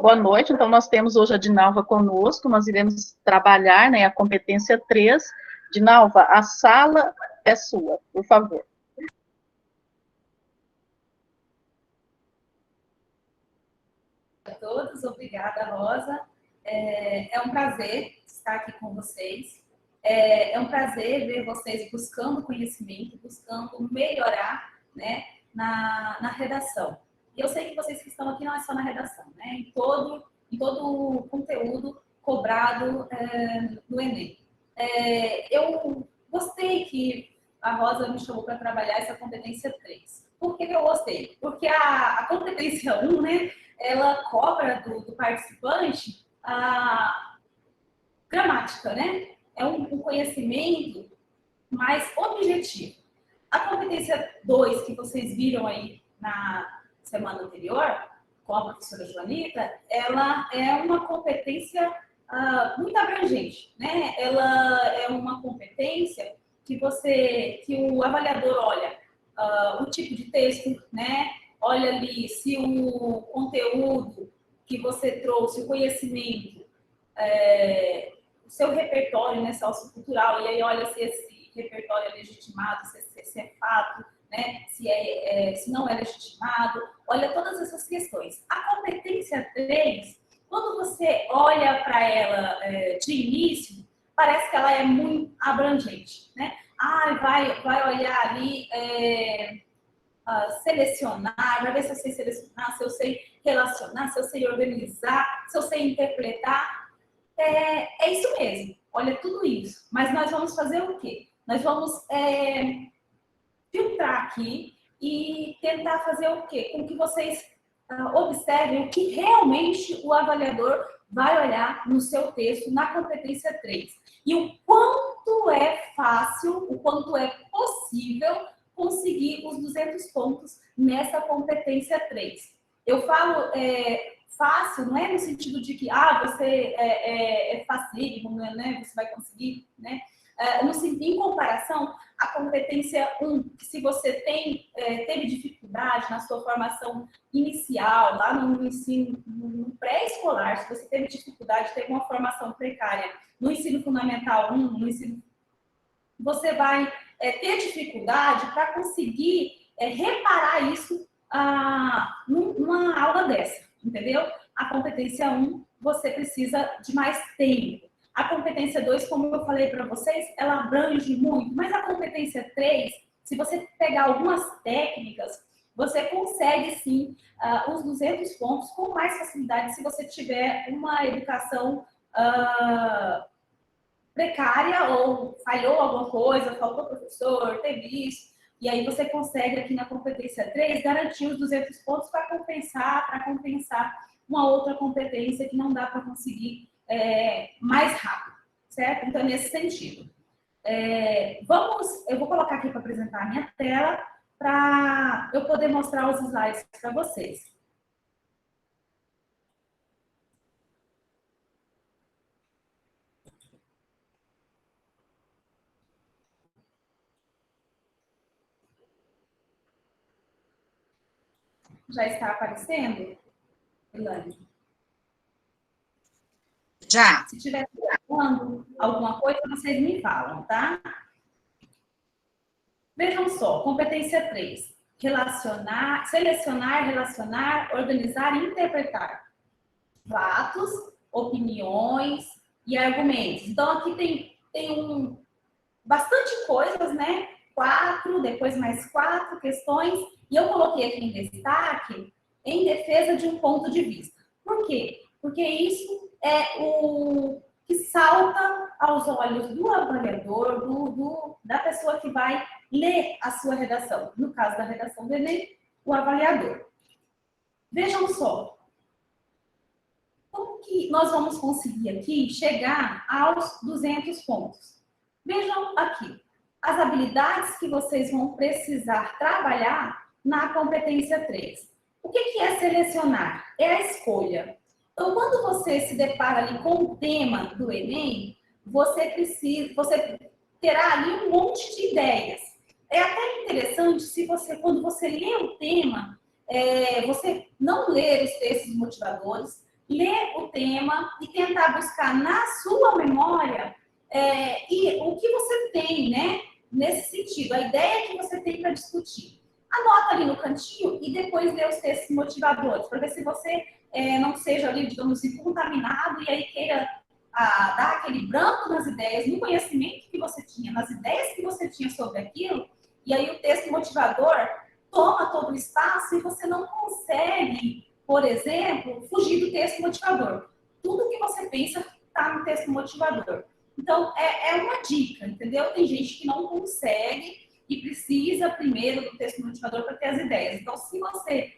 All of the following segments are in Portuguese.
boa noite. Então, nós temos hoje a Dinalva conosco, nós iremos trabalhar, né, a competência 3. Dinalva, a sala é sua, por favor. A todos, obrigada, Rosa. É um prazer estar aqui com vocês. É um prazer ver vocês buscando conhecimento, buscando melhorar, né, na redação. E eu sei que vocês que estão aqui não é só na redação, né, em todo o conteúdo cobrado no Enem. Eu gostei que a Rosa me chamou para trabalhar essa competência 3. Por que eu gostei? Porque a competência 1, né, ela cobra do participante a gramática, né? É um conhecimento mais objetivo. A competência 2, que vocês viram aí na semana anterior, com a professora Joanita, ela é uma competência muito abrangente, né? Ela é uma competência que o avaliador olha o tipo de texto, né? Olha ali se o conteúdo que você trouxe, o conhecimento, o seu repertório, né, sociocultural, e aí olha se esse repertório é legitimado, se é fato, né, se não é legitimado, olha todas essas questões. A competência 3, quando você olha para ela de início, parece que ela é muito abrangente, né? Vai olhar ali, selecionar, vai ver se eu sei selecionar, se eu sei relacionar, se eu sei organizar, se eu sei interpretar. É isso mesmo, olha tudo isso. Mas nós vamos fazer o quê? Nós vamos filtrar aqui e tentar fazer o quê? Com que vocês observem o que realmente o avaliador vai olhar no seu texto, na competência 3. E o quanto é fácil, o quanto é possível conseguir os 200 pontos nessa competência 3. Eu falo fácil, não é no sentido de que você é facílimo, né? Você vai conseguir, né? Em comparação, a competência 1, que se você teve dificuldade na sua formação inicial, lá no ensino no pré-escolar, se você teve dificuldade, teve uma formação precária no ensino fundamental 1, no ensino, você vai ter dificuldade para conseguir reparar isso numa aula dessa, entendeu? A competência 1, você precisa de mais tempo. A competência 2, como eu falei para vocês, ela abrange muito, mas a competência 3, se você pegar algumas técnicas, você consegue, sim, os 200 pontos com mais facilidade se você tiver uma educação precária ou falhou alguma coisa, faltou professor, teve isso, e aí você consegue aqui na competência 3 garantir os 200 pontos para compensar uma outra competência que não dá para conseguir mais rápido, certo? Então, nesse sentido. Eu vou colocar aqui para apresentar a minha tela para eu poder mostrar os slides para vocês. Já está aparecendo, Elane? Já. Se estiver falando alguma coisa, vocês me falam, tá? Vejam só, competência 3. Selecionar, relacionar, organizar e interpretar fatos, opiniões e argumentos. Então, aqui tem bastante coisas, né? 4, depois mais 4 questões. E eu coloquei aqui em destaque em defesa de um ponto de vista. Por quê? Porque isso é o que salta aos olhos do avaliador, da pessoa que vai ler a sua redação. No caso da redação do Enem, o avaliador. Vejam só. Como que nós vamos conseguir aqui chegar aos 200 pontos? Vejam aqui. As habilidades que vocês vão precisar trabalhar na competência 3. O que é selecionar? É a escolha. Então, quando você se depara ali com o tema do Enem, você terá ali um monte de ideias. É até interessante se quando você lê o tema, você não ler os textos motivadores ler o tema e tentar buscar na sua memória e o que você tem, né? Nesse sentido, a ideia que você tem para discutir. Anota ali no cantinho e depois lê os textos motivadores, para ver se você não seja ali, digamos assim, contaminado e aí queira dar aquele branco nas ideias, no conhecimento que você tinha, nas ideias que você tinha sobre aquilo, e aí o texto motivador toma todo o espaço e você não consegue, por exemplo, fugir do texto motivador. Tudo que você pensa está no texto motivador. Então, é uma dica, entendeu? Tem gente que não consegue e precisa primeiro do texto motivador para ter as ideias. Então, se você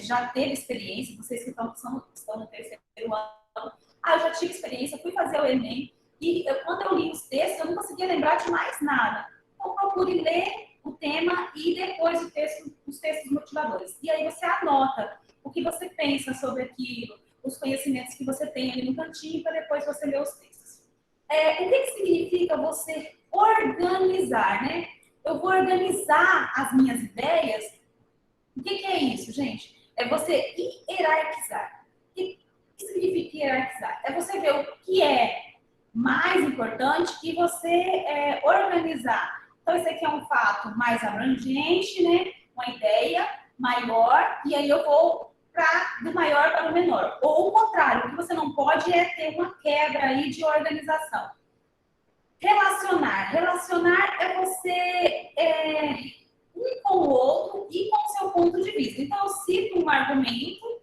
já teve experiência, vocês que estão no terceiro ano, eu já tive experiência, fui fazer o Enem, e quando eu li os textos, eu não conseguia lembrar de mais nada. Então, procure ler o tema e depois os textos motivadores. E aí você anota o que você pensa sobre aquilo, os conhecimentos que você tem ali no cantinho, para depois você ler os textos. O que significa você organizar, né? Eu vou organizar as minhas ideias. O que é isso, gente? É você hierarquizar. O que significa hierarquizar? É você ver o que é mais importante e você organizar. Então, esse aqui é um fato mais abrangente, né? Uma ideia maior, e aí eu vou do maior para o menor. Ou o contrário, o que você não pode é ter uma quebra aí de organização. Relacionar. Relacionar é você um com o outro e com o seu ponto de vista. Então, eu cito um argumento,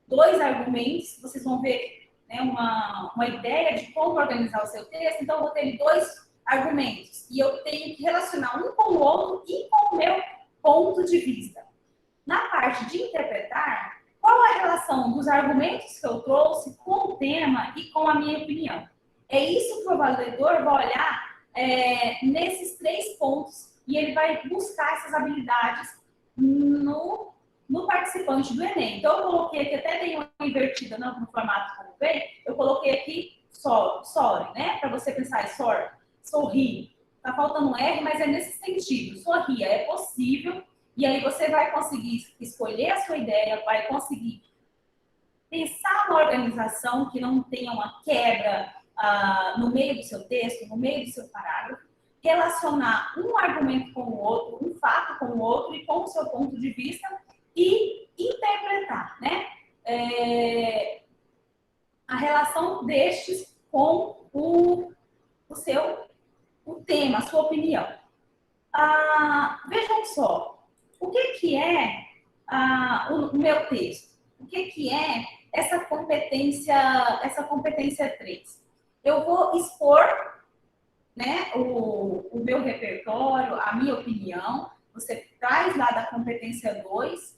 dois argumentos, vocês vão ver uma ideia de como organizar o seu texto. Então, eu vou ter dois argumentos e eu tenho que relacionar um com o outro e com o meu ponto de vista. Na parte de interpretar, qual a relação dos argumentos que eu trouxe com o tema e com a minha opinião? É isso que o avaliador vai olhar nesses 3 pontos e ele vai buscar essas habilidades no participante do Enem. Então, eu coloquei aqui, até tem uma invertida no formato como vem, eu coloquei aqui sorry, né? Para você pensar, sorri. Tá faltando um R, mas é nesse sentido. Sorria, é possível. E aí você vai conseguir escolher a sua ideia, vai conseguir pensar uma organização que não tenha uma quebra no meio do seu texto, no meio do seu parágrafo, relacionar um argumento com o outro, um fato com o outro e com o seu ponto de vista e interpretar, né? A relação destes com o tema, a sua opinião. Vejam só, o que é o meu texto? O que é essa competência 3? Eu vou expor, né, o meu repertório, a minha opinião. Você traz lá da competência 2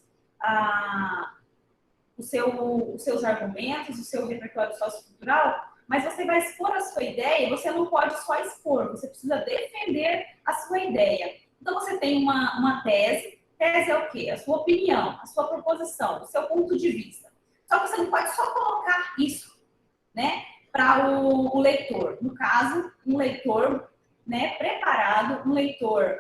os seus argumentos, o seu repertório sociocultural, mas você vai expor a sua ideia e você não pode só expor, você precisa defender a sua ideia. Então, você tem uma tese. Tese é o quê? A sua opinião, a sua proposição, o seu ponto de vista. Só que você não pode só colocar isso, né, para o leitor. No caso, um leitor, né, preparado, um leitor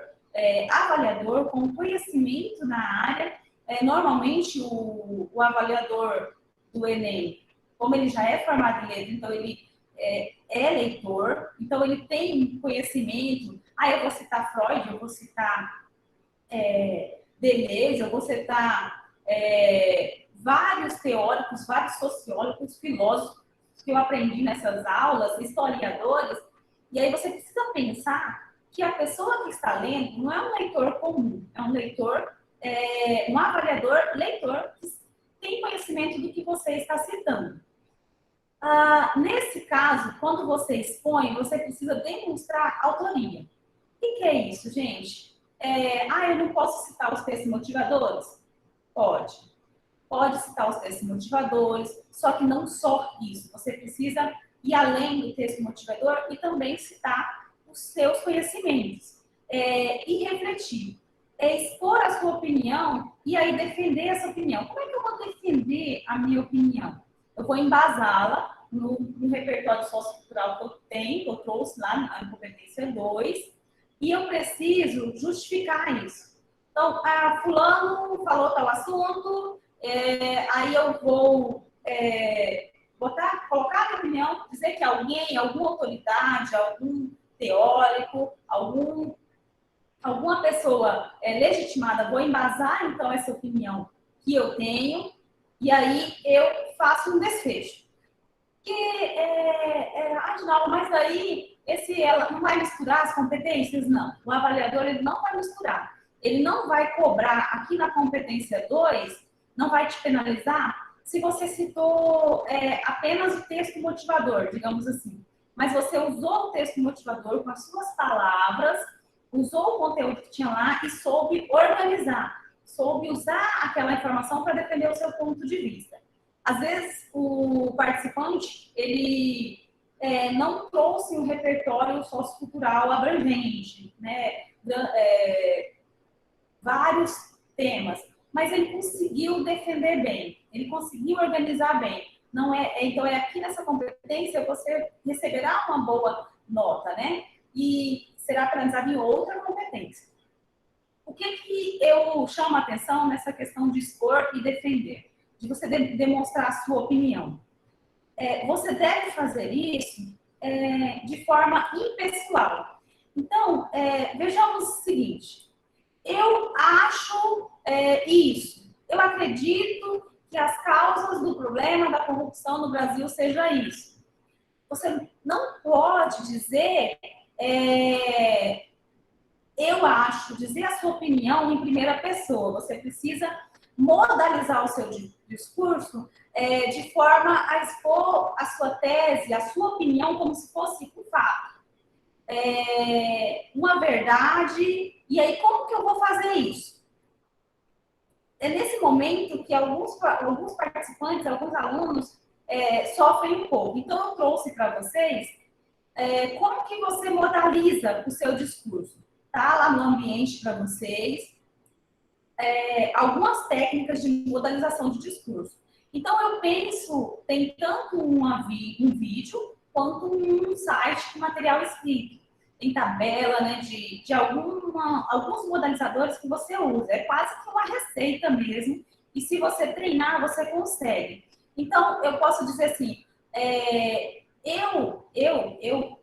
avaliador com conhecimento na área. Normalmente, o avaliador do Enem, como ele já é formado em letras, então ele é leitor, então ele tem conhecimento. Eu vou citar Freud, eu vou citar Deleuze, eu vou citar vários teóricos, vários sociólogos, filósofos que eu aprendi nessas aulas, historiadores, e aí você precisa pensar que a pessoa que está lendo não é um leitor comum, é um leitor, um avaliador leitor que tem conhecimento do que você está citando. Nesse caso, quando você expõe, você precisa demonstrar autoria. O que é isso, gente? Eu não posso citar os textos motivadores? Pode. Pode citar os textos motivadores, só que não só isso. Você precisa ir além do texto motivador e também citar os seus conhecimentos. E refletir. Expor a sua opinião e aí defender essa opinião. Como é que eu vou defender a minha opinião? Eu vou embasá-la no repertório sociocultural que eu tenho, que eu trouxe lá na competência 2, e eu preciso justificar isso. Então, fulano falou tal assunto, aí eu vou colocar a minha opinião, dizer que alguém, alguma autoridade, algum teórico, alguma pessoa legitimada, vou embasar, então, essa opinião que eu tenho, e aí eu faço um desfecho. Porque, Adinaldo, mas aí ela não vai misturar as competências? Não. O avaliador ele não vai misturar. Ele não vai cobrar aqui na competência 2, não vai te penalizar se você citou apenas o texto motivador, digamos assim. Mas você usou o texto motivador com as suas palavras, usou o conteúdo que tinha lá e soube organizar, soube usar aquela informação para defender o seu ponto de vista. Às vezes, o participante, ele não trouxe um repertório sociocultural abrangente, né? Vários temas, mas ele conseguiu defender bem, ele conseguiu organizar bem. Então, aqui nessa competência, você receberá uma boa nota, né? E será aprendizado em outra competência. O que eu chamo a atenção nessa questão de expor e defender? De você demonstrar a sua opinião. Você deve fazer isso de forma impessoal. Então, vejamos o seguinte. Eu acho isso. Eu acredito que as causas do problema da corrupção no Brasil seja isso. Você não pode dizer eu acho, dizer a sua opinião em primeira pessoa. Você precisa modalizar o seu discurso de forma a expor a sua tese, a sua opinião como se fosse um fato. Uma verdade. E aí, como que eu vou fazer isso? É nesse momento que alguns participantes, alguns alunos sofrem um pouco. Então, eu trouxe para vocês como que você modaliza o seu discurso. Tá lá no ambiente para vocês. Algumas técnicas de modalização de discurso. Então, eu penso, tem tanto um vídeo quanto um site com material escrito. Tem tabela, né, de alguns modalizadores que você usa. É quase que uma receita mesmo. E se você treinar, você consegue. Então, eu posso dizer assim,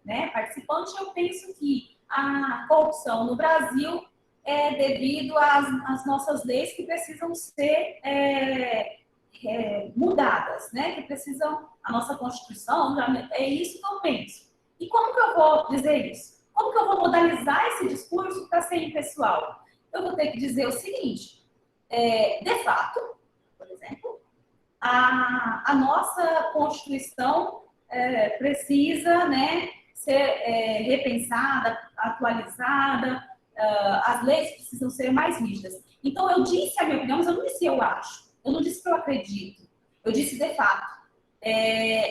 né, participante, eu penso que a corrupção no Brasil é devido às nossas leis que precisam ser mudadas, né? Que precisam, a nossa Constituição, é isso que eu penso. E como que eu vou dizer isso? Como que eu vou modalizar esse discurso para ser impessoal? Eu vou ter que dizer o seguinte, de fato, por exemplo, a nossa Constituição precisa, né, ser repensada, atualizada, as leis precisam ser mais rígidas. Então, eu disse a minha opinião, mas eu não disse eu acho, eu não disse que eu acredito, eu disse de fato.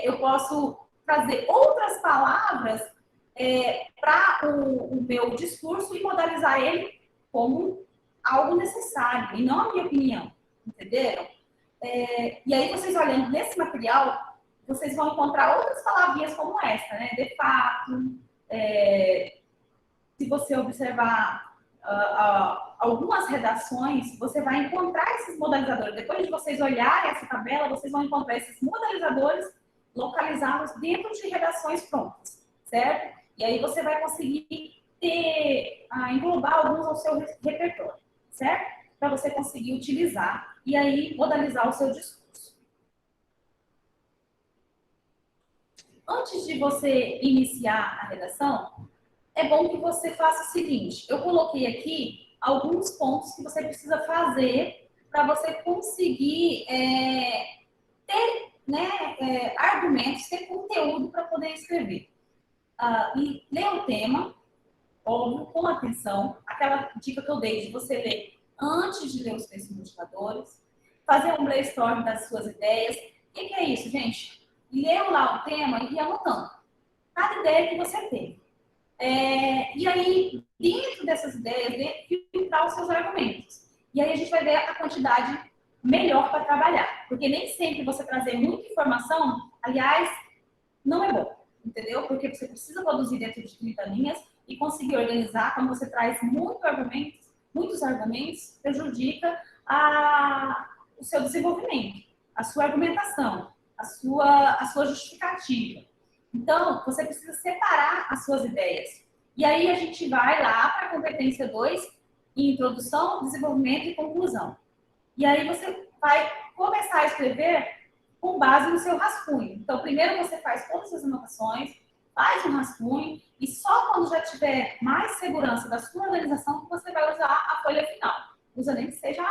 Eu posso trazer outras palavras para o meu discurso e modalizar ele como algo necessário, e não a minha opinião, entenderam? E aí, vocês olhando nesse material, vocês vão encontrar outras palavrinhas como essa, né? De fato, se você observar algumas redações, você vai encontrar esses modalizadores. Depois de vocês olharem essa tabela, vocês vão encontrar esses modalizadores localizados dentro de redações prontas, certo? E aí você vai conseguir englobar alguns ao seu repertório, certo? Para você conseguir utilizar e aí modalizar o seu discurso. Antes de você iniciar a redação, é bom que você faça o seguinte, eu coloquei aqui alguns pontos que você precisa fazer para você conseguir ter, né, argumentos, ter conteúdo para poder escrever. E ler o tema, óbvio, com atenção, aquela dica que eu dei de você ler antes de ler os textos motivadores, fazer um brainstorm das suas ideias. O que é isso, gente? Ler lá o tema e ir anotando cada ideia que você tem. E aí, dentro dessas ideias, filtrar os seus argumentos. E aí a gente vai ver a quantidade melhor para trabalhar. Porque nem sempre você trazer muita informação, aliás, não é bom, entendeu? Porque você precisa produzir dentro de 30 linhas e conseguir organizar. Quando você traz muitos argumentos, prejudica o seu desenvolvimento, a sua argumentação. a sua justificativa. Então, você precisa separar as suas ideias. E aí a gente vai lá para a competência 2, introdução, desenvolvimento e conclusão. E aí você vai começar a escrever com base no seu rascunho. Então, primeiro você faz todas as anotações, faz um rascunho, e só quando já tiver mais segurança da sua organização que você vai usar a folha final. Usa nem que seja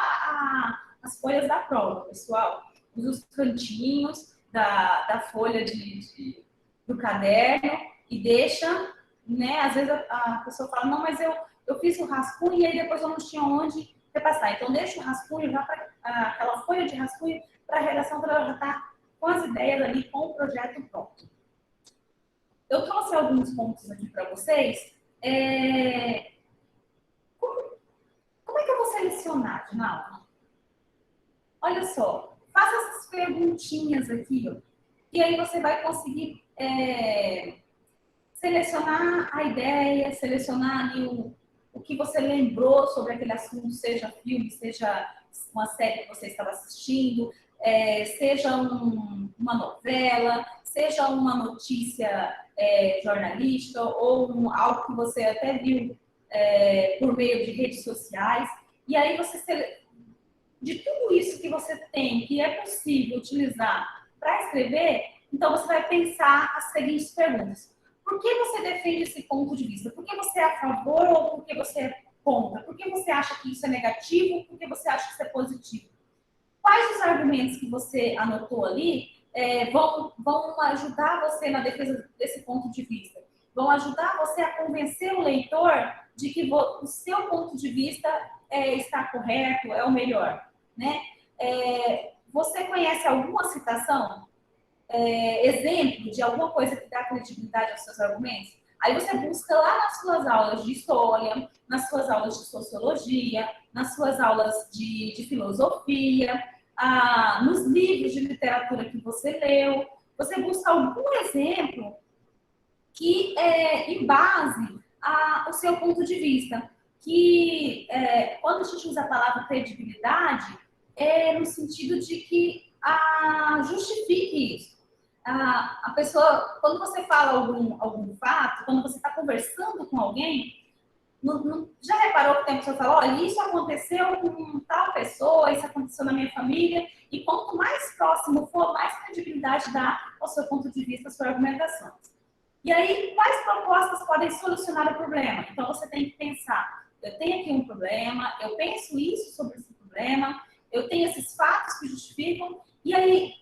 as folhas da prova, pessoal. Usa os cantinhos da folha do caderno e deixa, né? Às vezes a pessoa fala, não, mas eu fiz o rascunho e aí depois eu não tinha onde repassar. Então, deixa o rascunho, já aquela folha de rascunho para a redação, para ela já estar com as ideias ali, com o projeto pronto. Eu trouxe alguns pontos aqui para vocês. Como é que eu vou selecionar, Dinaldo? Olha só, faça essas perguntinhas aqui, ó, e aí você vai conseguir selecionar a ideia, selecionar ali o que você lembrou sobre aquele assunto, seja filme, seja uma série que você estava assistindo, seja uma novela, seja uma notícia jornalística ou algo que você até viu por meio de redes sociais. E aí de tudo isso que você tem, que é possível utilizar para escrever, então você vai pensar as seguintes perguntas. Por que você defende esse ponto de vista? Por que você é a favor ou por que você é contra? Por que você acha que isso é negativo? Por que você acha que isso é positivo? Quais os argumentos que você anotou ali vão ajudar você na defesa desse ponto de vista? Vão ajudar você a convencer o leitor de que o seu ponto de vista está correto, é o melhor, né? Você conhece alguma citação? Exemplo de alguma coisa que dá credibilidade aos seus argumentos? Aí você busca lá nas suas aulas de história, nas suas aulas de sociologia, nas suas aulas de filosofia, nos livros de literatura que você leu. Você busca algum exemplo que embase o seu ponto de vista. Que quando a gente usa a palavra credibilidade, é no sentido de que justifique isso. A pessoa, quando você fala algum fato, quando você está conversando com alguém, já reparou que tem a pessoa que fala, olha, isso aconteceu com tal pessoa, isso aconteceu na minha família, e quanto mais próximo for, mais credibilidade dá ao seu ponto de vista, às suas argumentações. E aí, quais propostas podem solucionar o problema? Então, você tem que pensar, eu tenho aqui um problema, eu penso isso sobre esse problema, eu tenho esses fatos que justificam, e aí,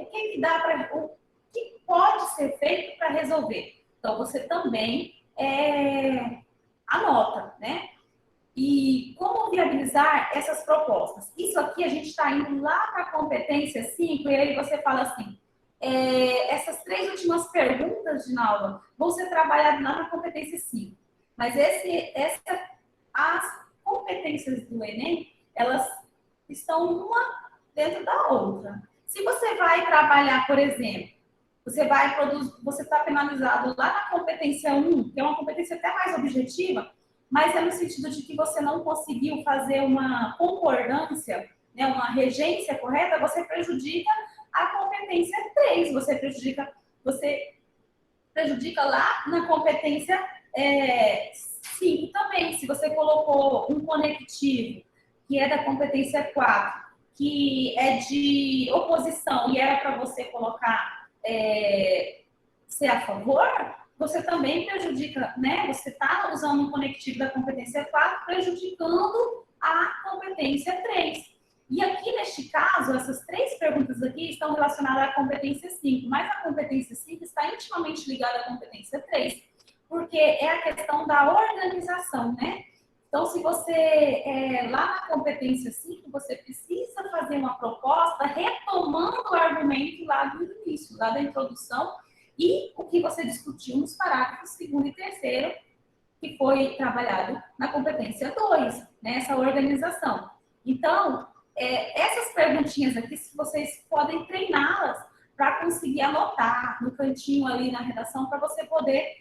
o que pode ser feito para resolver? Então, você também anota, né? E como viabilizar essas propostas? Isso aqui a gente está indo lá para a competência 5, e aí você fala assim, essas 3 últimas perguntas, Dinalva, vão ser trabalhadas lá na competência 5. Mas as competências do Enem, elas estão uma dentro da outra. Se você vai trabalhar, por exemplo, você está penalizado lá na competência 1, que é uma competência até mais objetiva, mas é no sentido de que você não conseguiu fazer uma concordância, né, uma regência correta, você prejudica a competência 3, você prejudica lá na competência 5 também. Se você colocou um conectivo, que é da competência 4, que é de oposição e era para você colocar ser a favor, você também prejudica, né? Você está usando um conectivo da competência 4, prejudicando a competência 3. E aqui, neste caso, essas 3 perguntas aqui estão relacionadas à competência 5, mas a competência 5 está intimamente ligada à competência 3, porque é a questão da organização, né? Então, se você, lá na competência 5, você precisa fazer uma proposta retomando o argumento lá do início, lá da introdução, e o que você discutiu nos parágrafos 2º e 3º, que foi trabalhado na competência 2, né, essa organização. Então, essas perguntinhas aqui, se vocês podem treiná-las para conseguir anotar no cantinho ali na redação, para você poder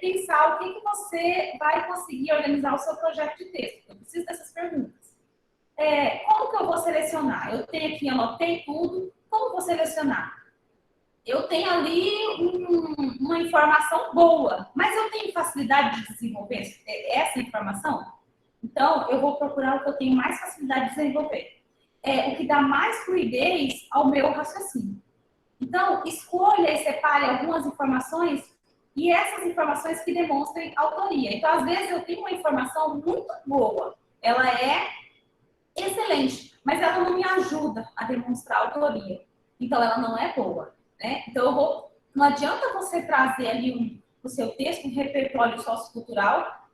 pensar o que você vai conseguir organizar o seu projeto de texto. Eu preciso dessas perguntas. Como que eu vou selecionar? Eu tenho aqui, anotei tudo, Como vou selecionar? Eu tenho ali uma informação boa, mas eu tenho facilidade de desenvolver essa informação? Então, eu vou procurar o que eu tenho mais facilidade de desenvolver. O que dá mais fluidez ao meu raciocínio. Então, escolha e separe algumas informações e essas informações que demonstrem autoria. Então, às vezes, eu tenho uma informação muito boa, ela é excelente, mas ela não me ajuda a demonstrar autoria. Então, ela não é boa. Né? Então, não adianta você trazer ali o seu texto, um repertório sociocultural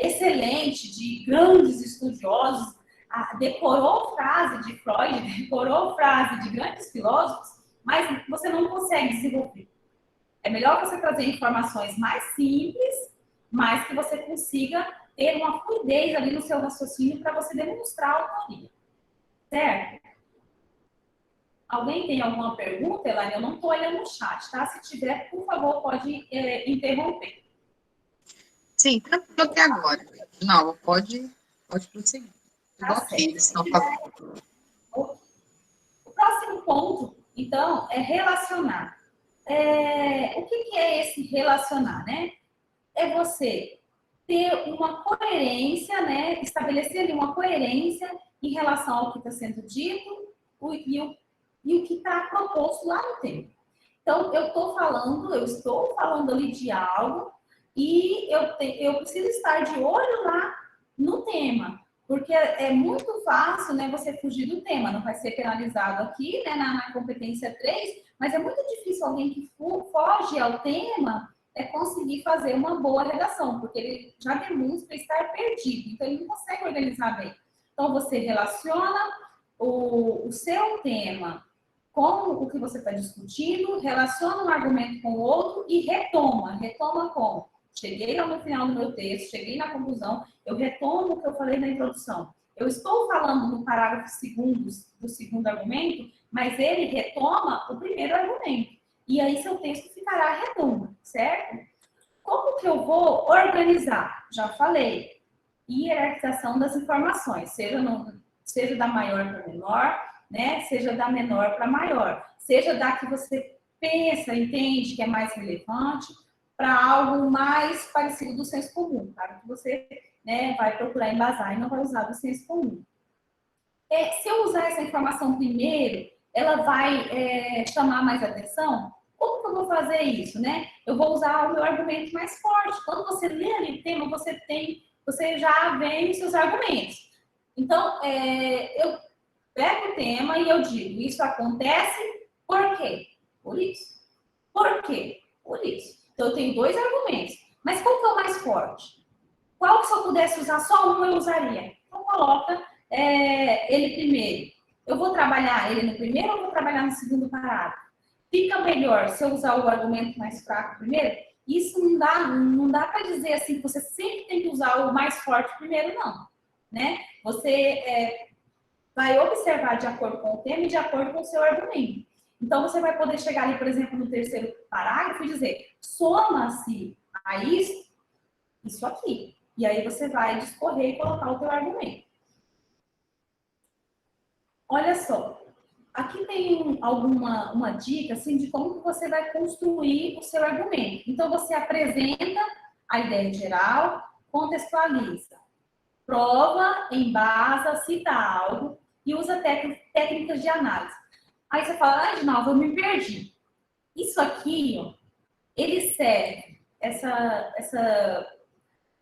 excelente, de grandes estudiosos, decorou frase de Freud, decorou frase de grandes filósofos, mas você não consegue desenvolver. É melhor você trazer informações mais simples, mas que você consiga ter uma fluidez ali no seu raciocínio para você demonstrar a autoria. Certo? Alguém tem alguma pergunta, Elaine? Eu não estou olhando no chat, tá? Se tiver, por favor, pode interromper. Sim, tranquilo até agora. Não, pode prosseguir. Tudo ok, senão O próximo ponto, então, é relacionar. O que é esse relacionar, né? É você ter uma coerência, né? Estabelecer ali uma coerência em relação ao que está sendo dito e o que está proposto lá no tema. Então, eu estou falando ali de algo e eu preciso estar de olho lá no tema, porque é muito fácil, né, você fugir do tema, não vai ser penalizado aqui, né, na competência 3, mas é muito difícil alguém que foge ao tema conseguir fazer uma boa redação, porque ele já demonstra estar perdido, então ele não consegue organizar bem. Então, você relaciona o seu tema com o que você está discutindo, relaciona um argumento com o outro e retoma. Retoma como? Cheguei lá no final do meu texto, cheguei na conclusão, eu retomo o que eu falei na introdução. Eu estou falando no parágrafo do segundo argumento, mas ele retoma o primeiro argumento. E aí seu texto ficará redondo, certo? Como que eu vou organizar? Já falei. Hierarquização das informações, seja da maior para menor, né? Seja da menor para maior, seja da que você pensa, entende que é mais relevante, para algo mais parecido do senso comum, tá? Que você, né, vai procurar embasar e não vai usar do senso comum. Se eu usar essa informação primeiro, ela vai chamar mais atenção? Como que eu vou fazer isso, né? Eu vou usar o meu argumento mais forte. Quando você lê ali o tema, você já vê os seus argumentos. Então, eu pego o tema e eu digo, isso acontece por quê? Por isso. Por quê? Por isso. Então, eu tenho dois argumentos. Mas qual que é o mais forte? Qual que se eu pudesse usar só um, eu usaria? Então, coloca ele primeiro. Eu vou trabalhar ele no primeiro ou vou trabalhar no segundo parágrafo? Fica melhor se eu usar o argumento mais fraco primeiro? Isso não dá para dizer assim que você sempre tem que usar o mais forte primeiro, não. Né? Você vai observar de acordo com o tema e de acordo com o seu argumento. Então, você vai poder chegar ali, por exemplo, no terceiro parágrafo e dizer, soma-se a isso aqui. E aí você vai discorrer e colocar o teu argumento. Olha só, aqui tem uma dica assim, de como que você vai construir o seu argumento. Então, você apresenta a ideia geral, contextualiza, prova, embasa, cita algo e usa técnicas de análise. Aí você fala, Edinaldo, eu me perdi. Isso aqui, ó, ele serve, essa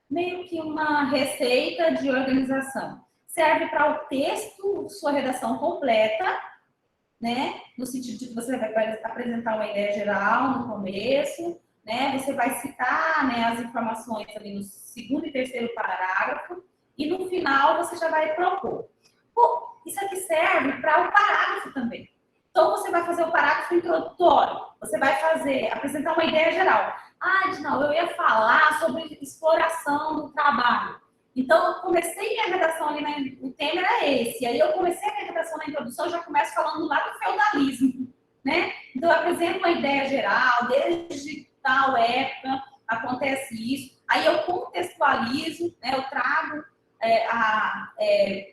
meio que uma receita de organização. Serve para o texto, sua redação completa, né? No sentido de que você vai apresentar uma ideia geral no começo, né? Você vai citar, né, as informações ali no segundo e terceiro parágrafo, e no final você já vai propor. Pô, isso aqui serve para o parágrafo também. Então, você vai fazer o parágrafo introdutório, você vai apresentar uma ideia geral. Não, eu ia falar sobre exploração do trabalho. Então, eu comecei minha redação ali, o tema era esse. Aí, eu comecei a minha redação na introdução, já começo falando lá do feudalismo, né? Então, eu apresento uma ideia geral, desde tal época acontece isso. Aí, eu contextualizo, né? Eu trago,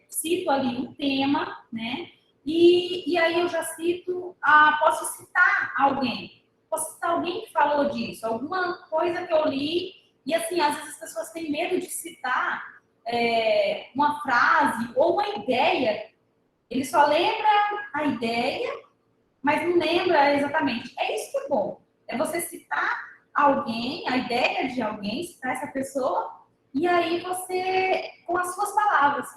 cito ali um tema, né? E aí eu já cito, posso citar alguém. Posso citar alguém que falou disso, alguma coisa que eu li. E assim, às vezes as pessoas têm medo de citar uma frase ou uma ideia. Ele só lembra a ideia, mas não lembra exatamente. É isso que é bom. É você citar alguém, a ideia de alguém, citar essa pessoa, e aí você, com as suas palavras.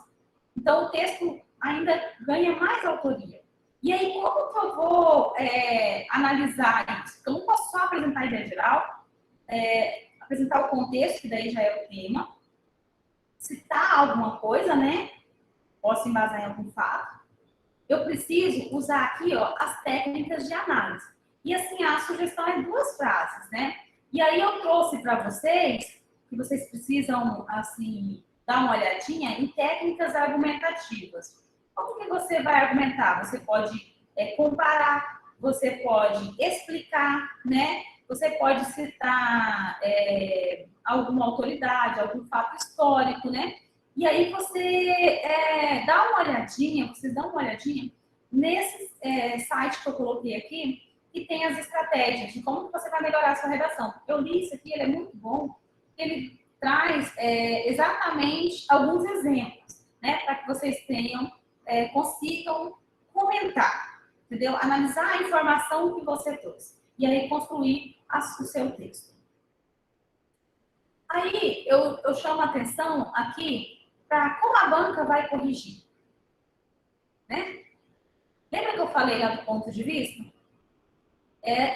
Então, o texto ainda ganha mais autoria. E aí, como que eu vou analisar isso? Eu não posso só apresentar a ideia geral, apresentar o contexto, que daí já é o tema, citar alguma coisa, né? Posso embasar em algum fato. Eu preciso usar aqui, ó, as técnicas de análise. E assim, a sugestão é 2 frases, né? E aí eu trouxe para vocês, que vocês precisam, assim, dar uma olhadinha em técnicas argumentativas. Como que você vai argumentar? Você pode comparar, você pode explicar, né? Você pode citar alguma autoridade, algum fato histórico, né? E aí você dá uma olhadinha, vocês dão uma olhadinha nesse site que eu coloquei aqui, que tem as estratégias de como você vai melhorar a sua redação. Eu li isso aqui, ele é muito bom, ele traz exatamente alguns exemplos, né, para que vocês consigam comentar, entendeu? Analisar a informação que você trouxe e aí construir o seu texto. Aí eu chamo a atenção aqui para como a banca vai corrigir, né? Lembra que eu falei lá do ponto de vista?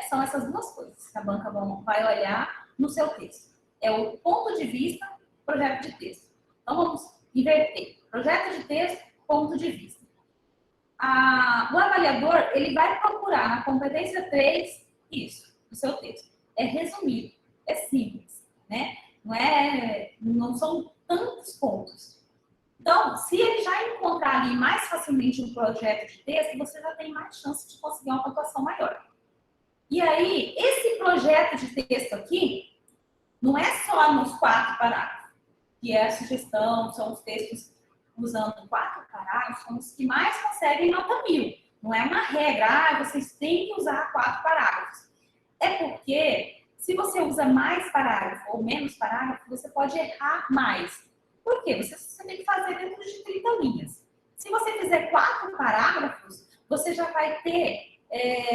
São essas 2 coisas que a banca vai olhar no seu texto. É o ponto de vista, projeto de texto. Então, vamos inverter. Projeto de texto, ponto de vista. O avaliador, ele vai procurar na competência 3 isso, no seu texto. É resumido, é simples, né? Não são tantos pontos. Então, se ele já encontrar ali mais facilmente um projeto de texto, você já tem mais chance de conseguir uma pontuação maior. E aí, esse projeto de texto aqui, não é só nos 4 parágrafos, que é a sugestão, são os textos usando 4 parágrafos, são os que mais conseguem nota 1000. Não é uma regra, vocês têm que usar 4 parágrafos. É porque, se você usa mais parágrafo ou menos parágrafo, você pode errar mais. Por quê? Você tem que fazer dentro de 30 linhas. Se você fizer 4 parágrafos, você já vai ter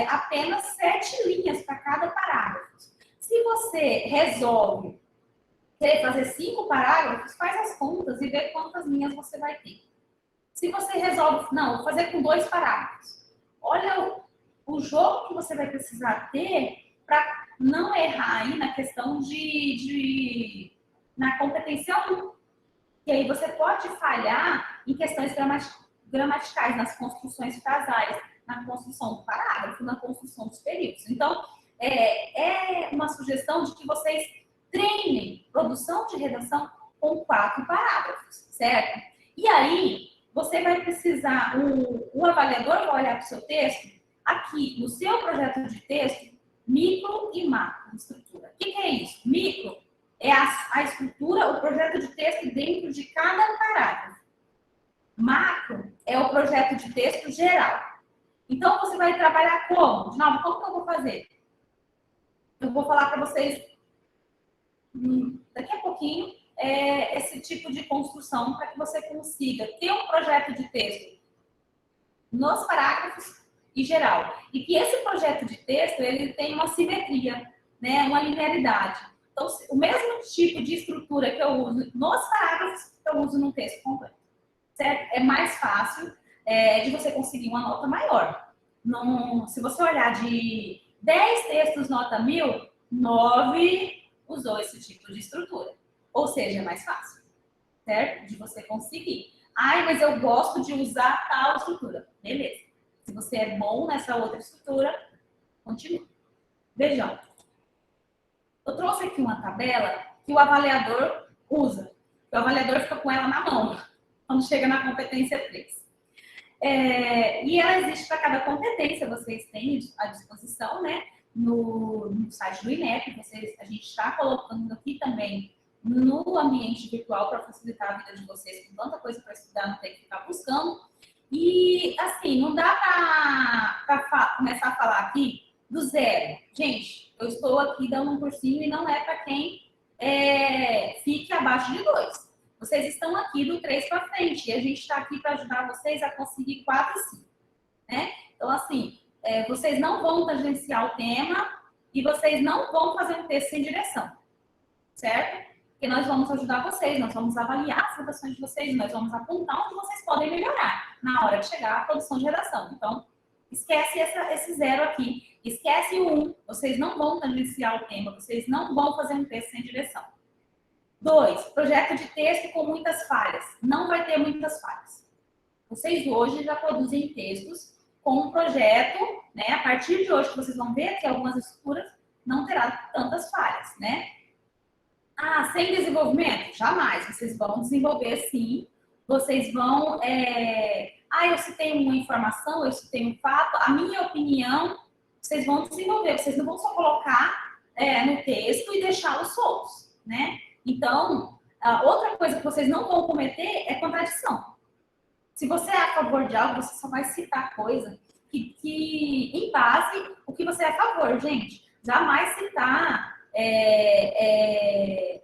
apenas 7 linhas para cada parágrafo. Se você resolve querer fazer 5 parágrafos, faz as contas e vê quantas linhas você vai ter. Se você resolve, não, vou fazer com 2 parágrafos. Olha o jogo que você vai precisar ter para não errar aí na questão na competência 1. E aí você pode falhar em questões gramaticais, nas construções frasais, na construção do parágrafo, na construção dos períodos. Então, é uma sugestão de que vocês treinem produção de redação com 4 parágrafos, certo? E aí, você vai precisar, o avaliador vai olhar para o seu texto, aqui, no seu projeto de texto, micro e macro estrutura. O que é isso? Micro é a estrutura, o projeto de texto dentro de cada parágrafo. Macro é o projeto de texto geral. Então, você vai trabalhar como? De novo, como que eu vou fazer? Eu vou falar para vocês daqui a pouquinho esse tipo de construção para que você consiga ter um projeto de texto nos parágrafos e geral. E que esse projeto de texto ele tem uma simetria, né, uma linearidade. Então, o mesmo tipo de estrutura que eu uso nos parágrafos, eu uso no texto completo. Certo? É mais fácil de você conseguir uma nota maior. Se você olhar de 10 textos nota 1000, 9 usou esse tipo de estrutura. Ou seja, é mais fácil, certo? De você conseguir. Ai, mas eu gosto de usar tal estrutura. Beleza. Se você é bom nessa outra estrutura, continue. Vejam. Eu trouxe aqui uma tabela que o avaliador usa. O avaliador fica com ela na mão, quando chega na competência 3. E ela existe para cada competência, vocês têm à disposição, né? No site do INEP, a gente está colocando aqui também no ambiente virtual para facilitar a vida de vocês com tanta coisa para estudar, não ter que ficar buscando. E, assim, não dá para começar a falar aqui do zero. Gente, eu estou aqui dando um cursinho e não é para quem fique abaixo de 2. Vocês estão aqui do 3 para frente e a gente está aqui para ajudar vocês a conseguir 4 e 5, né? Então, assim, vocês não vão tangenciar o tema e vocês não vão fazer um texto sem direção, certo? Porque nós vamos ajudar vocês, nós vamos avaliar as redações de vocês, nós vamos apontar onde vocês podem melhorar na hora de chegar à produção de redação. Então, esquece esse zero aqui. Esquece o 1. Vocês não vão tangenciar o tema, vocês não vão fazer um texto sem direção. 2. Projeto de texto com muitas falhas. Não vai ter muitas falhas. Vocês hoje já produzem textos com um projeto, né? A partir de hoje que vocês vão ver que algumas estruturas não terá tantas falhas, né? Ah, sem desenvolvimento? Jamais. Vocês vão desenvolver sim. Vocês vão... eu citei uma informação, eu citei um fato, a minha opinião, vocês vão desenvolver. Vocês não vão só colocar no texto e deixá-los soltos, né? Então, outra coisa que vocês não vão cometer é contradição. Se você é a favor de algo, você só vai citar coisa que em base, o que você é a favor, gente. Jamais citar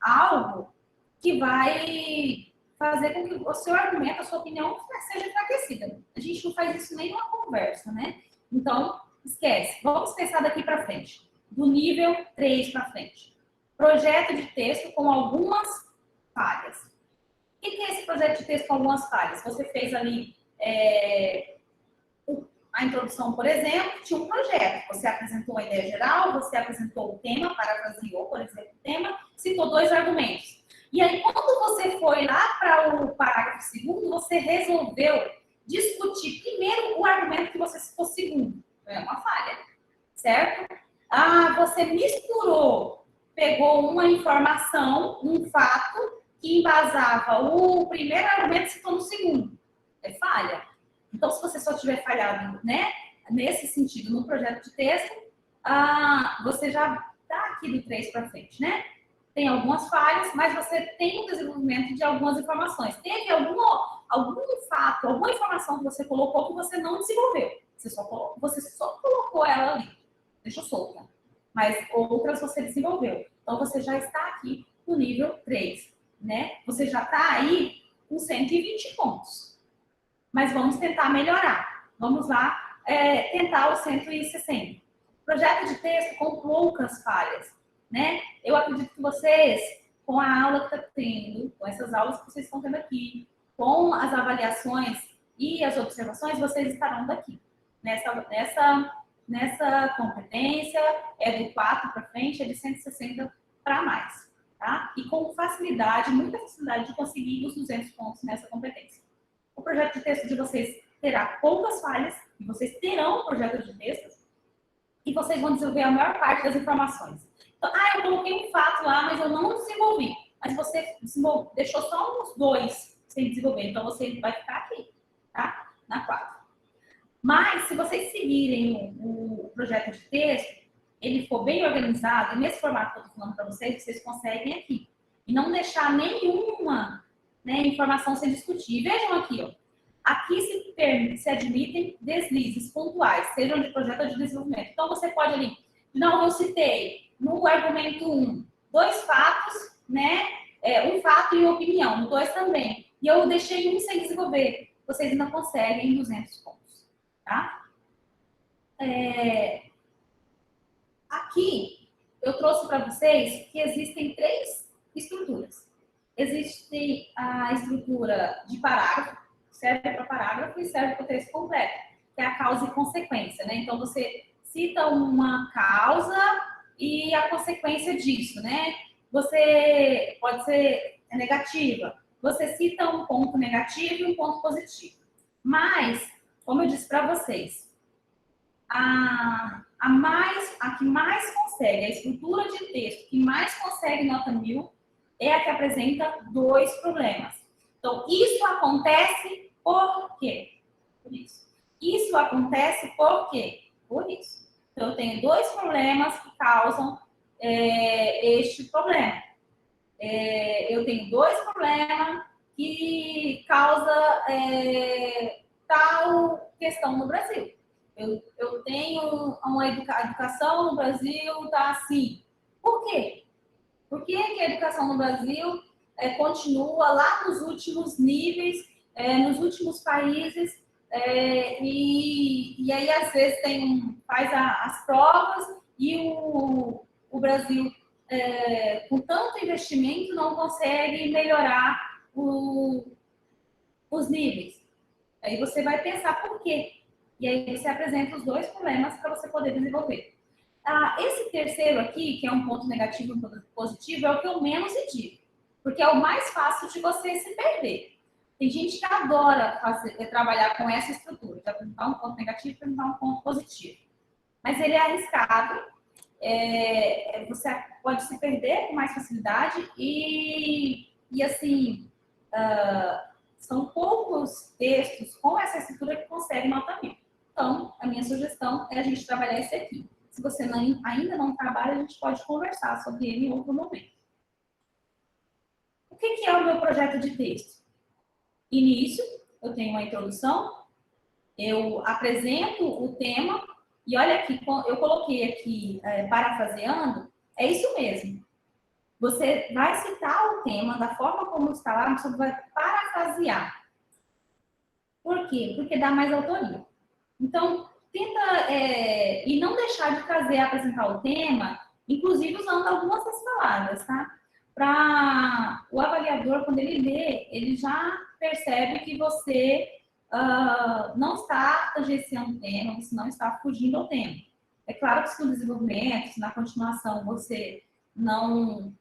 algo que vai fazer com que o seu argumento, a sua opinião seja enfraquecida. A gente não faz isso nem numa conversa, né? Então, esquece. Vamos pensar daqui para frente. Do nível 3 para frente. Projeto de texto com algumas falhas. O que é esse projeto de texto com algumas falhas? Você fez ali a introdução, por exemplo, tinha um projeto. Você apresentou a ideia geral, você apresentou o tema, parafraseou, por exemplo, o tema, citou 2 argumentos. E aí, quando você foi lá para o parágrafo segundo, você resolveu discutir primeiro o argumento que você citou segundo. É uma falha, certo? Você misturou, pegou uma informação, um fato, que embasava o primeiro argumento e citou no segundo. É falha. Então, se você só tiver falhado, né, nesse sentido, no projeto de texto, você já está aqui do 3 para frente, né? Tem algumas falhas, mas você tem o desenvolvimento de algumas informações. Teve algum fato, alguma informação que você colocou que você não desenvolveu. Você só colocou ela ali, deixou solta. Mas outras você desenvolveu. Então, você já está aqui no nível 3, né? Você já está aí com 120 pontos. Mas vamos tentar melhorar. Vamos lá tentar os 160. Projeto de texto com poucas falhas, né? Eu acredito que vocês, com a aula que está tendo, com essas aulas que vocês estão tendo aqui, com as avaliações e as observações, vocês estarão daqui. Nessa competência, do 4 para frente, de 160 para mais, tá? E com facilidade, muita facilidade de conseguir os 200 pontos nessa competência. O projeto de texto de vocês terá poucas falhas, e vocês terão um projeto de texto, e vocês vão desenvolver a maior parte das informações. Então, eu coloquei um fato lá, mas eu não desenvolvi. Mas você deixou só uns 2 sem desenvolver, então você vai ficar aqui, tá? Na 4. Mas, se vocês seguirem o projeto de texto, ele for bem organizado, e nesse formato que eu estou falando para vocês, vocês conseguem aqui. E não deixar nenhuma informação ser discutida. Vejam aqui, ó. Aqui se admitem deslizes pontuais, sejam de projeto ou de desenvolvimento. Então, você pode ali, não, eu citei no argumento 1, 2 fatos, né? Um fato e uma opinião, no 2 também. E eu deixei um sem desenvolver. Vocês ainda conseguem 200 pontos, tá? Aqui, eu trouxe para vocês que existem 3 estruturas. Existe a estrutura de parágrafo, serve para parágrafo e serve para o texto completo, que é a causa e consequência, né? Então, você cita uma causa e a consequência disso, né? Você pode ser negativa. Você cita um ponto negativo e um ponto positivo. Mas, como eu disse para vocês, a que mais consegue, a estrutura de texto que mais consegue nota 1000 é a que apresenta 2 problemas. Então, isso acontece por quê? Por isso. Isso acontece por quê? Por isso. Então, eu tenho 2 problemas que causam este problema. Eu tenho 2 problemas que causam tal questão no Brasil. Eu tenho uma educação no Brasil, está assim. Por quê? Por que a educação no Brasil continua lá nos últimos níveis, nos últimos países, e aí às vezes faz as provas e o Brasil, com tanto investimento, não consegue melhorar os níveis. Aí você vai pensar por quê. E aí você apresenta os dois problemas para você poder desenvolver. Esse terceiro aqui, que é um ponto negativo e um ponto positivo, é o que eu menos indico, porque é o mais fácil de você se perder. Tem gente que adora trabalhar com essa estrutura, de apresentar um ponto negativo e apresentar um ponto positivo. Mas ele é arriscado, você pode se perder com mais facilidade e assim, são poucos textos com essa estrutura que conseguem nota 1000. Então, a minha sugestão é a gente trabalhar esse aqui. Se você ainda não trabalha, a gente pode conversar sobre ele em outro momento. O que é o meu projeto de texto? Início, eu tenho uma introdução, eu apresento o tema, e olha aqui, eu coloquei aqui, parafraseando, é isso mesmo. Você vai citar o tema da forma como está lá, você vai parafrasear. Por quê? Porque dá mais autoria. Então, tenta, e não deixar de trazer, apresentar o tema, inclusive usando algumas das palavras, tá? Para o avaliador, quando ele lê, ele já percebe que você não está tangenciando o tema, você não está fugindo ao tema. É claro que se no desenvolvimento, se na continuação você não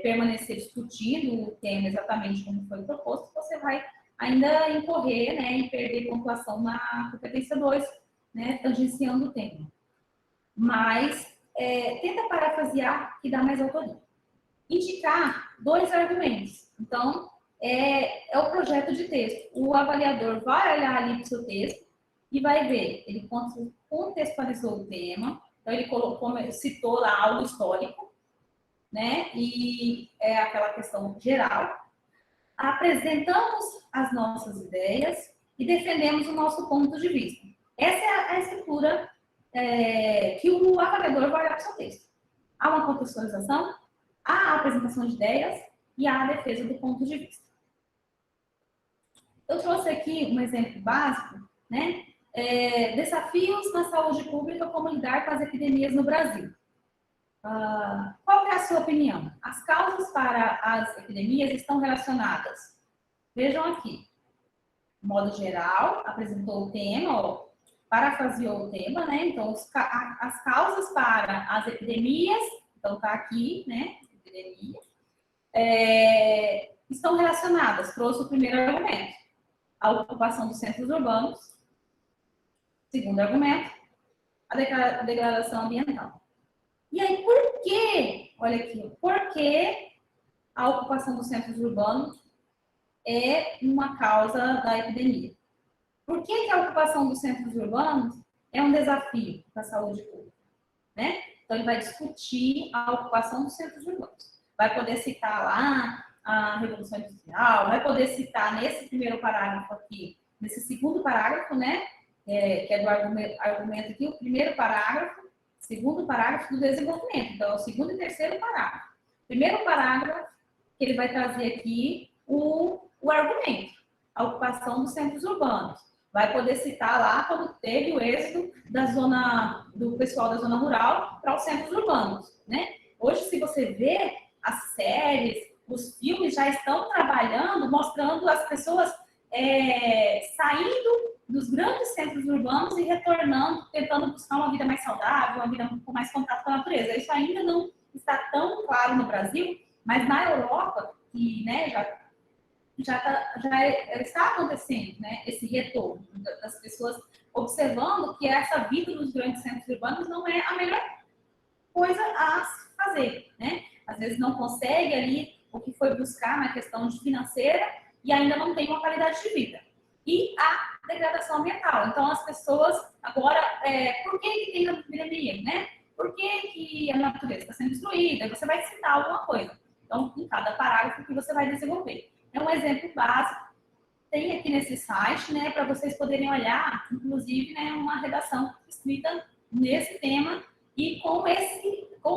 permanecer discutindo o tema exatamente como foi proposto, você vai ainda incorrer, né, e perder pontuação na competência 2, né, tangenciando o tema. Mas tenta parafrasear que dá mais autoria. Indicar 2 argumentos. Então, é o projeto de texto. O avaliador vai olhar ali para o seu texto e vai ver. Ele contextualizou o tema, então ele citou lá algo histórico, né, e é aquela questão geral. Apresentamos as nossas ideias e defendemos o nosso ponto de vista. Essa é a estrutura que o avaliador vai olhar para o seu texto. Há uma contextualização, há a apresentação de ideias e há a defesa do ponto de vista. Eu trouxe aqui um exemplo básico, né? Desafios na saúde pública, como lidar com as epidemias no Brasil. Qual é a sua opinião? As causas para as epidemias estão relacionadas. Vejam aqui. De modo geral, apresentou o tema, parafraseou o tema, né? Então, as causas para as epidemias, então está aqui, né? Epidemia, estão relacionadas. Trouxe o primeiro argumento. A ocupação dos centros urbanos. Segundo argumento, a degradação ambiental. E aí, por quê? Olha aqui, por que a ocupação dos centros urbanos é uma causa da epidemia? Por que a ocupação dos centros urbanos é um desafio para a saúde pública? Né? Então, ele vai discutir a ocupação dos centros urbanos. Vai poder citar lá a Revolução Industrial, vai poder citar nesse primeiro parágrafo aqui, nesse segundo parágrafo, né? Que é do argumento aqui, o primeiro parágrafo, segundo parágrafo do desenvolvimento. Então, é o segundo e terceiro parágrafo. Primeiro parágrafo, que ele vai trazer aqui o argumento, a ocupação dos centros urbanos. Vai poder citar lá quando teve o êxodo do pessoal da zona rural para os centros urbanos, né? Hoje, se você vê as séries, os filmes já estão trabalhando, mostrando as pessoas saindo dos grandes centros urbanos e retornando, tentando buscar uma vida mais saudável, uma vida com mais contato com a natureza. Isso ainda não está tão claro no Brasil, mas na Europa, que, né, já está acontecendo, né, esse retorno das pessoas observando que essa vida nos grandes centros urbanos não é a melhor coisa a fazer, né? Às vezes não consegue ali o que foi buscar na questão financeira e ainda não tem uma qualidade de vida. E a degradação ambiental. Então, as pessoas agora, por que tem epidemia, né? Por que a natureza está sendo destruída? Você vai citar alguma coisa. Então, em cada parágrafo que você vai desenvolver. É um exemplo básico tem aqui nesse site, né, para vocês poderem olhar, inclusive, né, uma redação escrita nesse tema e com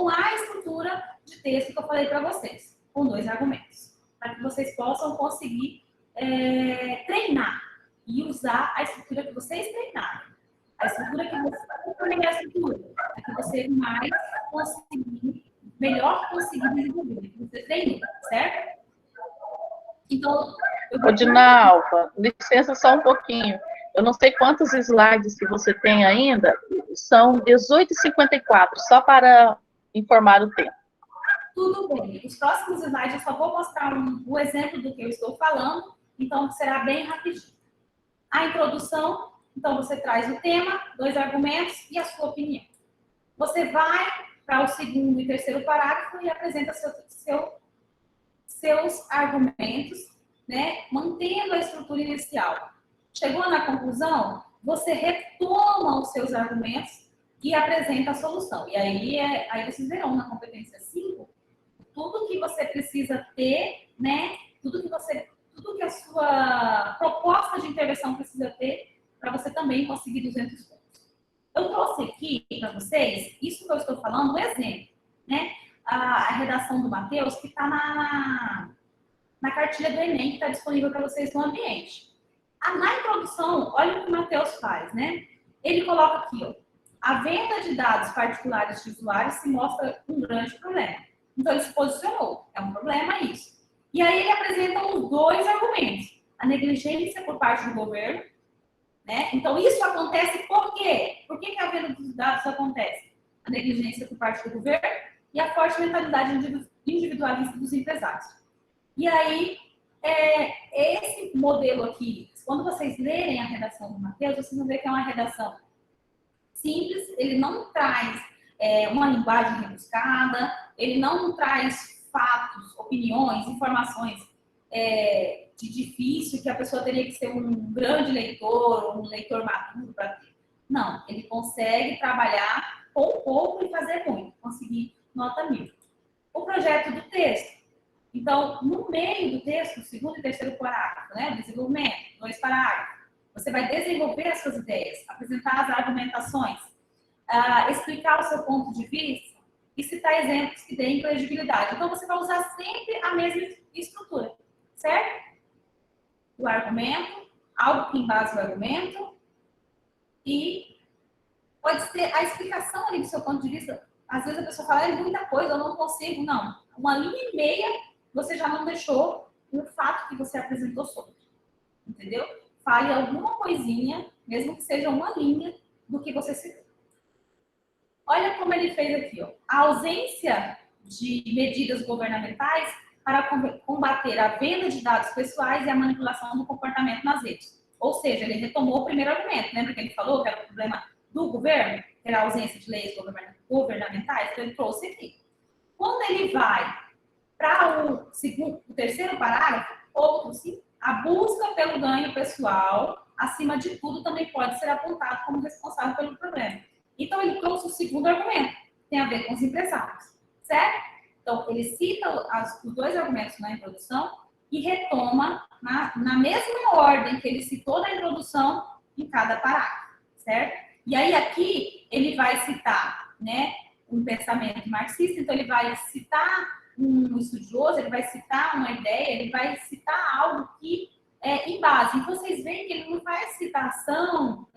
a estrutura de texto que eu falei para vocês, com 2 argumentos, para que vocês possam conseguir treinar e usar a estrutura que vocês treinaram. A estrutura que você a estrutura, é que você mais conseguir, melhor conseguir desenvolver, que você treinou, certo? Então, Dinalva, licença só um pouquinho. Eu não sei quantos slides que você tem ainda, são 18h54, só para informar o tempo. Tudo bem. Os próximos slides eu só vou mostrar um exemplo do que eu estou falando, então será bem rapidinho. A introdução, então você traz o tema, 2 argumentos e a sua opinião. Você vai para o segundo e terceiro parágrafo e apresenta seus argumentos, né, mantendo a estrutura inicial. Chegou na conclusão, você retoma os seus argumentos e apresenta a solução. E aí vocês verão na competência 5, tudo que você precisa ter, né, tudo que a sua proposta de intervenção precisa ter para você também conseguir 200 pontos. Eu trouxe aqui para vocês, isso que eu estou falando, um exemplo, né, a redação do Matheus, que está na cartilha do Enem, que está disponível para vocês no ambiente. Na introdução, olha o que o Matheus faz, né? Ele coloca aqui, ó, a venda de dados particulares de usuários se mostra um grande problema. Então, ele se posicionou, é um problema isso. E aí ele apresenta os 2 argumentos. A negligência por parte do governo, né? Então, isso acontece por quê? Por que a venda dos dados acontece? A negligência por parte do governo e a forte mentalidade individualista dos empresários. E aí, esse modelo aqui, quando vocês lerem a redação do Matheus, vocês vão ver que é uma redação simples, ele não traz uma linguagem rebuscada, ele não traz fatos, opiniões, informações de difícil, que a pessoa teria que ser um grande leitor, ou um leitor maduro para ter. Não, ele consegue trabalhar com pouco e fazer muito, conseguir nota 1000. O projeto do texto. Então, no meio do texto, segundo e terceiro parágrafo, né, desenvolvimento, 2 parágrafos, você vai desenvolver as suas ideias, apresentar as argumentações, explicar o seu ponto de vista e citar exemplos que deem credibilidade. Então, você vai usar sempre a mesma estrutura, certo? O argumento, algo que embase o argumento e pode ser a explicação ali do seu ponto de vista. Às vezes a pessoa fala, é muita coisa, eu não consigo. Não, 1,5 linha você já não deixou o fato que você apresentou sobre. Entendeu? Fale alguma coisinha, mesmo que seja 1 linha, do que você citou. Olha como ele fez aqui, ó. A ausência de medidas governamentais para combater a venda de dados pessoais e a manipulação do comportamento nas redes. Ou seja, ele retomou o primeiro argumento. Lembra que ele falou que era o problema do governo, que era a ausência de leis governamentais? Então, ele trouxe aqui. Quando ele vai para o terceiro parágrafo, outro sim, a busca pelo ganho pessoal, acima de tudo, também pode ser apontado como responsável pelo problema. Então, ele trouxe o segundo argumento, que tem a ver com os empresários, certo? Então, ele cita os 2 argumentos na introdução e retoma na mesma ordem que ele citou na introdução em cada parágrafo, certo? E aí, aqui, ele vai citar, né, um pensamento marxista, então ele vai citar um estudioso, ele vai citar uma ideia, ele vai citar algo que é em base. Então, vocês veem que ele não faz citação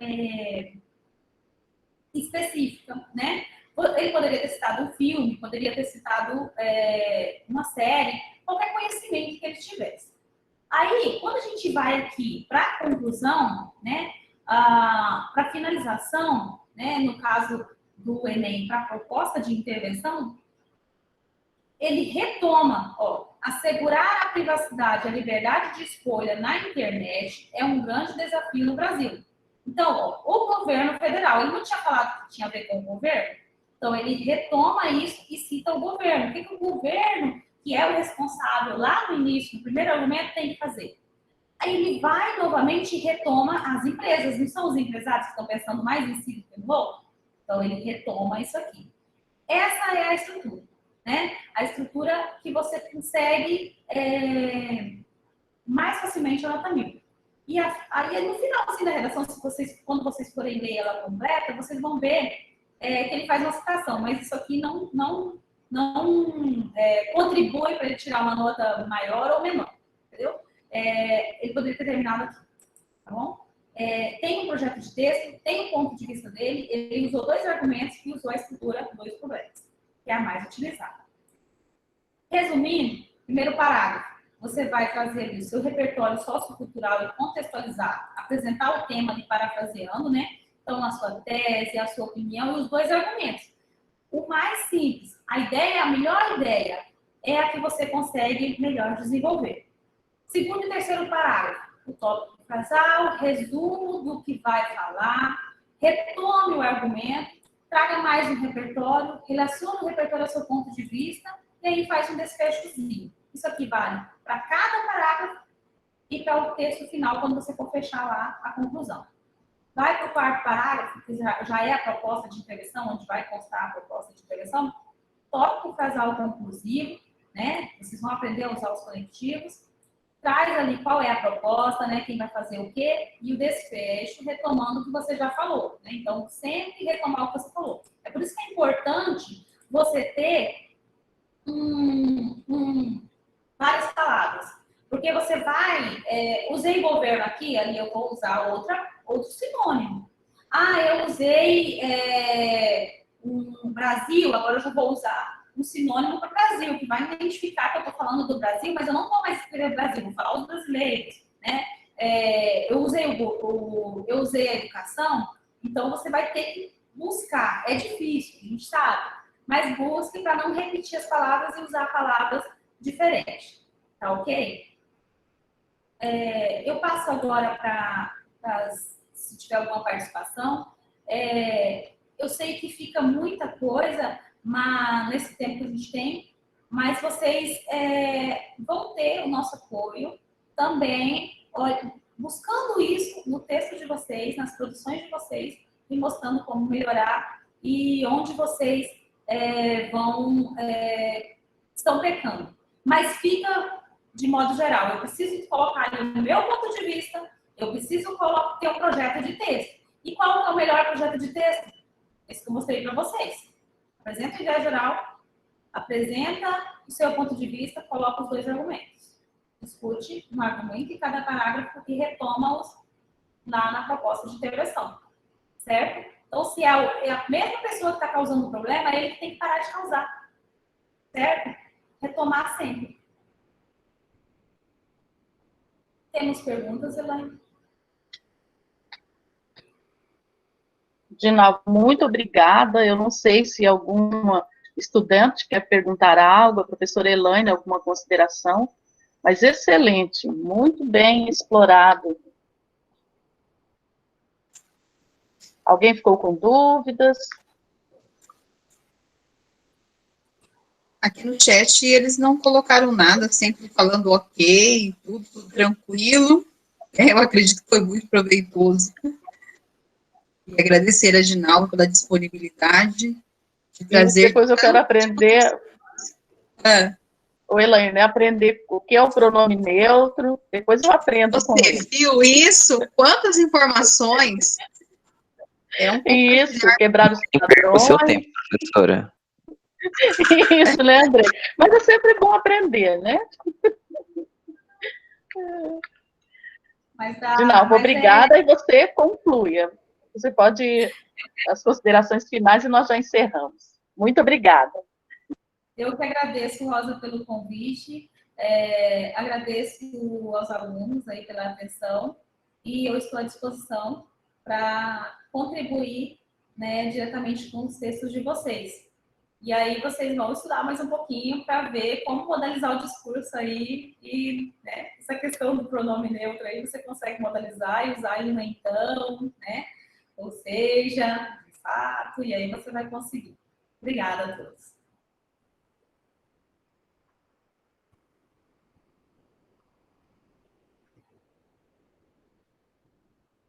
específica, né? Ele poderia ter citado um filme, poderia ter citado uma série, qualquer conhecimento que ele tivesse. Aí, quando a gente vai aqui para a conclusão, né, para a finalização, né, no caso do Enem, para a proposta de intervenção, ele retoma, ó, assegurar a privacidade e a liberdade de escolha na internet é um grande desafio no Brasil. Então, ó, o governo federal, ele não tinha falado que tinha a ver com o governo? Então, ele retoma isso e cita o governo. O que o governo, que é o responsável lá no início, no primeiro argumento, tem que fazer? Aí ele vai novamente e retoma as empresas. Não são os empresários que estão pensando mais em si do que no outro? Então, ele retoma isso aqui. Essa é a estrutura, né? A estrutura que você consegue mais facilmente a nota 1000. E aí, no final assim, da redação, quando vocês forem ler ela completa, vocês vão ver que ele faz uma citação, mas isso aqui não contribui para ele tirar uma nota maior ou menor, entendeu? Ele poderia ter terminado aqui, tá bom? Tem um projeto de texto, tem um ponto de vista dele, ele usou 2 argumentos e usou a estrutura 2 problemas, que é a mais utilizada. Resumindo, primeiro parágrafo, você vai trazer o seu repertório sociocultural e contextualizar, apresentar o tema ali parafraseando, né? Então, a sua tese, a sua opinião e os 2 argumentos. O mais simples, a melhor ideia é a que você consegue melhor desenvolver. Segundo e terceiro parágrafo, o tópico do casal, resumo do que vai falar, retome o argumento, traga mais um repertório, relacione o repertório ao seu ponto de vista e aí faz um desfechozinho. Isso aqui vale para cada parágrafo e para o texto final, quando você for fechar lá a conclusão. Vai para o 4º parágrafo, que já é a proposta de intervenção, onde vai constar a proposta de intervenção. Tópico casal conclusivo, né? Vocês vão aprender a usar os conectivos. Traz ali qual é a proposta, né? Quem vai fazer o quê, e o desfecho, retomando o que você já falou, né? Então, sempre retomar o que você falou. É por isso que é importante você ter várias palavras. Porque você vai, usei governo aqui, ali eu vou usar outro sinônimo. Eu usei Brasil, agora eu já vou usar um sinônimo para Brasil, que vai identificar que eu estou falando do Brasil, mas eu não vou mais escrever Brasil, vou falar os brasileiros, né? Eu usei a educação, então você vai ter que buscar. É difícil, a gente sabe, mas busque para não repetir as palavras e usar palavras diferentes, tá ok? Eu passo agora para se tiver alguma participação. Eu sei que fica muita coisa nesse tempo que a gente tem, mas vocês vão ter o nosso apoio também, buscando isso no texto de vocês, nas produções de vocês, e mostrando como melhorar e onde vocês estão pecando. Mas fica de modo geral, eu preciso colocar ali o meu ponto de vista, eu preciso ter um projeto de texto. E qual é o melhor projeto de texto? Esse que eu mostrei para vocês. Apresenta a ideia geral, apresenta o seu ponto de vista, coloca os 2 argumentos. Discute um argumento em cada parágrafo e retoma-os lá na proposta de intervenção. Certo? Então, se é a mesma pessoa que está causando o problema, é ele que tem que parar de causar. Certo? Retomar sempre. Temos perguntas, Elaine? Dinalva, muito obrigada. Eu não sei se alguma estudante quer perguntar algo, a professora Elaine, alguma consideração, mas excelente, muito bem explorado. Alguém ficou com dúvidas? Aqui no chat eles não colocaram nada, sempre falando ok, tudo tranquilo. Eu acredito que foi muito proveitoso. E agradecer a Dinalva pela disponibilidade de trazer. Depois eu quero aprender, Elaine, aprender o que é o pronome neutro, depois eu aprendo com ele. Você viu isso? Quantas informações? Isso, quebrar os padrões. O seu tempo, professora. Isso, né, André? Mas é sempre bom aprender, né? Dinalva, obrigada, e você conclui. Você pode ir às considerações finais e nós já encerramos. Muito obrigada. Eu que agradeço, Rosa, pelo convite, agradeço aos alunos aí pela atenção e eu estou à disposição para contribuir, né, diretamente com os textos de vocês. E aí vocês vão estudar mais um pouquinho para ver como modalizar o discurso aí e, né, essa questão do pronome neutro aí você consegue modalizar e usar ele no então, né? Ou seja, de fato, e aí você vai conseguir. Obrigada a todos.